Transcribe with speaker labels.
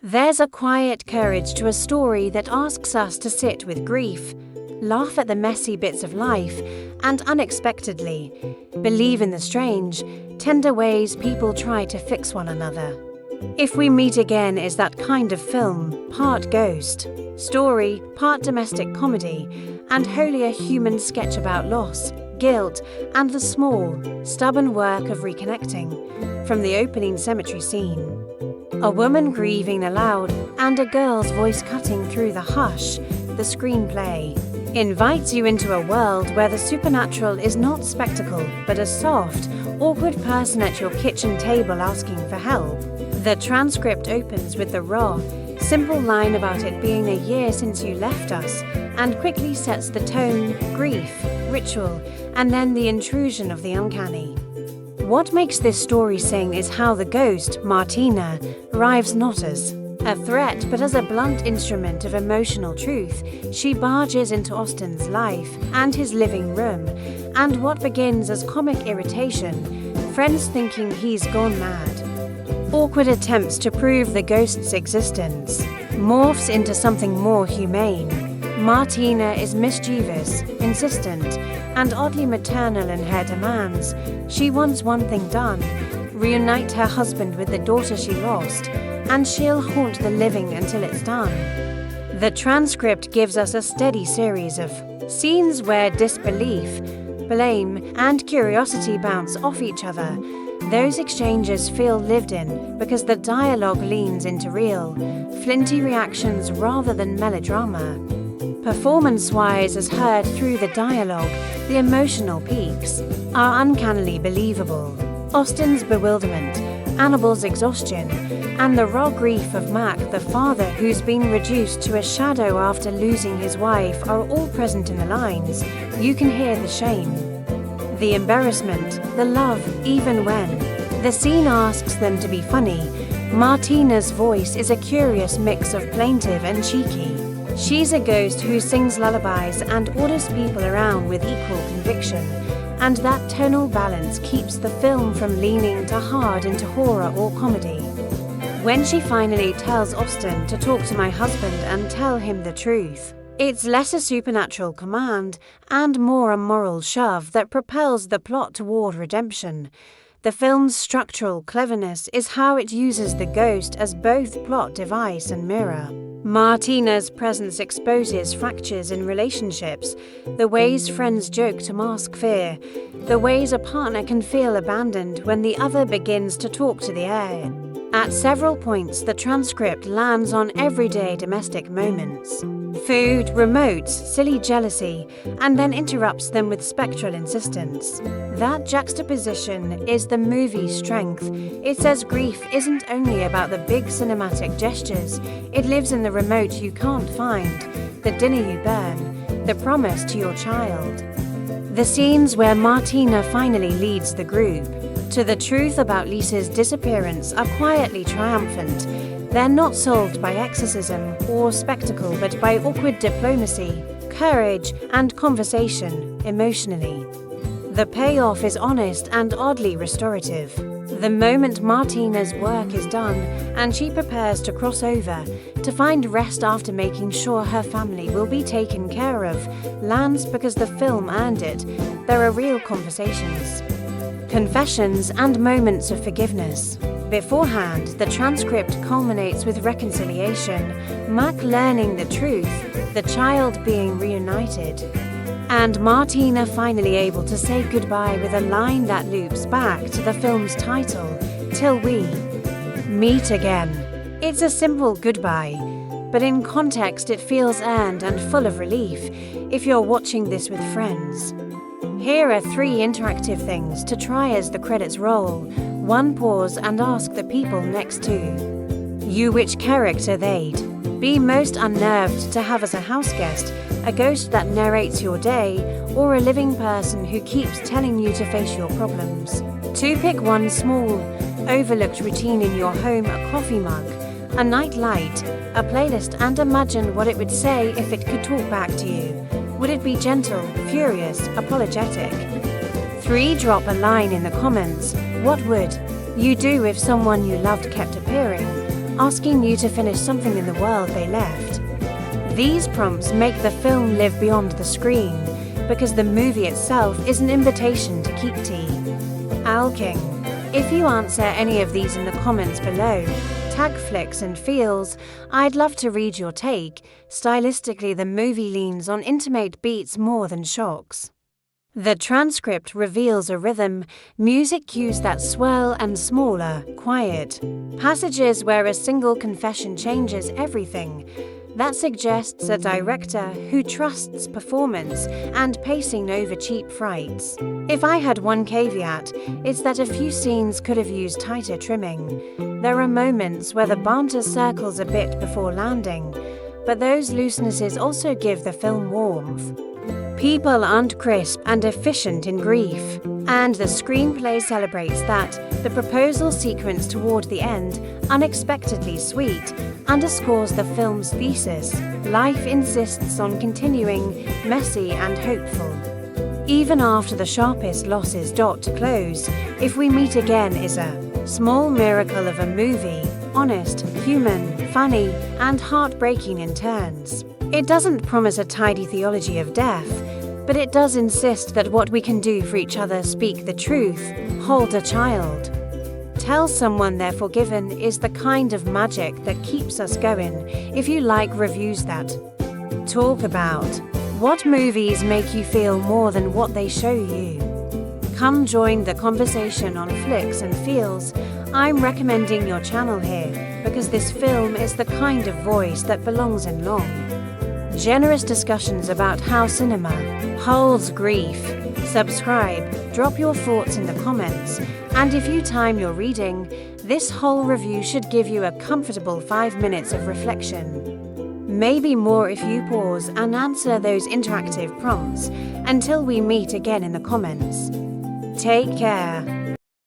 Speaker 1: There's a quiet courage to a story that asks us to sit with grief, laugh at the messy bits of life, and unexpectedly believe in the strange, tender ways people try to fix one another. If We Meet Again is that kind of film, part ghost story, part domestic comedy, and wholly a human sketch about loss, guilt, and the small, stubborn work of reconnecting. From the opening cemetery scene, a woman grieving aloud and a girl's voice cutting through the hush, the screenplay invites you into a world where the supernatural is not spectacle, but a soft, awkward person at your kitchen table asking for help. The transcript opens with the raw, simple line about it being a year since you left us, and quickly sets the tone, grief, ritual, and then the intrusion of the uncanny. What makes this story sing is how the ghost, Martina, arrives not as a threat but as a blunt instrument of emotional truth. She barges into Austin's life and his living room, and what begins as comic irritation, friends thinking he's gone mad, awkward attempts to prove the ghost's existence, morphs into something more humane. Martina is mischievous, insistent, and oddly maternal in her demands. She wants one thing done: reunite her husband with the daughter she lost, and she'll haunt the living until it's done. The transcript gives us a steady series of scenes where disbelief, blame, and curiosity bounce off each other. Those exchanges feel lived in because the dialogue leans into real, flinty reactions rather than melodrama. Performance-wise, as heard through the dialogue, the emotional peaks are uncannily believable. Austin's bewilderment, Annabelle's exhaustion, and the raw grief of Mac, the father who's been reduced to a shadow after losing his wife, are all present in the lines. You can hear the shame, the embarrassment, the love, even when the scene asks them to be funny. Martina's voice is a curious mix of plaintive and cheeky. She's a ghost who sings lullabies and orders people around with equal conviction, and that tonal balance keeps the film from leaning too hard into horror or comedy. When she finally tells Austin to talk to my husband and tell him the truth, it's less a supernatural command and more a moral shove that propels the plot toward redemption. The film's structural cleverness is how it uses the ghost as both plot device and mirror. Martina's presence exposes fractures in relationships, the ways friends joke to mask fear, the ways a partner can feel abandoned when the other begins to talk to the air. At several points, the transcript lands on everyday domestic moments: food, remotes, silly jealousy, and then interrupts them with spectral insistence. That juxtaposition is the movie's strength. It says grief isn't only about the big cinematic gestures, it lives in the remote you can't find, the dinner you burn, the promise to your child. The scenes where Martina finally leads the group to the truth about Lisa's disappearance are quietly triumphant. They're not solved by exorcism or spectacle, but by awkward diplomacy, courage, and conversation, emotionally. The payoff is honest and oddly restorative. The moment Martina's work is done and she prepares to cross over, to find rest after making sure her family will be taken care of, lands because the film earned it. There are real conversations, confessions, and moments of forgiveness. Beforehand, the transcript culminates with reconciliation, Mac learning the truth, the child being reunited, and Martina finally able to say goodbye with a line that loops back to the film's title, "Till we meet again." It's a simple goodbye, but in context it feels earned and full of relief if you're watching this with friends. Here are 3 interactive things to try as the credits roll. 1, pause and ask the people next to you which character they'd be most unnerved to have as a house guest, a ghost that narrates your day, or a living person who keeps telling you to face your problems. 2, pick one small, overlooked routine in your home: a coffee mug, a night light, a playlist, and imagine what it would say if it could talk back to you. Would it be gentle, furious, apologetic? 3, drop a line in the comments. What would you do if someone you loved kept appearing? asking you to finish something in the world they left. These prompts make the film live beyond the screen, because the movie itself is an invitation to keep tea. Alking. If you answer any of these in the comments below, tag Flicks and Feels, I'd love to read your take. Stylistically, the movie leans on intimate beats more than shocks. The transcript reveals a rhythm, music cues that swell and smaller, quiet. Passages where a single confession changes everything. That suggests a director who trusts performance and pacing over cheap frights. If I had one caveat, it's that a few scenes could have used tighter trimming. There are moments where the banter circles a bit before landing, but those loosenesses also give the film warmth. People aren't crisp and efficient in grief, and the screenplay celebrates that. The proposal sequence toward the end, unexpectedly sweet, underscores the film's thesis. Life insists on continuing, messy and hopeful. Even after the sharpest losses dot to close, If We Meet Again is a small miracle of a movie, honest, human, funny, and heartbreaking in turns. It doesn't promise a tidy theology of death, but it does insist that what we can do for each other, speak the truth, hold a child, tell someone they're forgiven, is the kind of magic that keeps us going. If you like reviews that talk about what movies make you feel more than what they show you, come join the conversation on Flicks and Feels. I'm recommending your channel here because this film is the kind of voice that belongs in long, generous discussions about how cinema holds grief. Subscribe, drop your thoughts in the comments, and if you time your reading, this whole review should give you a comfortable 5 minutes of reflection. Maybe more if you pause and answer those interactive prompts. Until we meet again in the comments. Take care.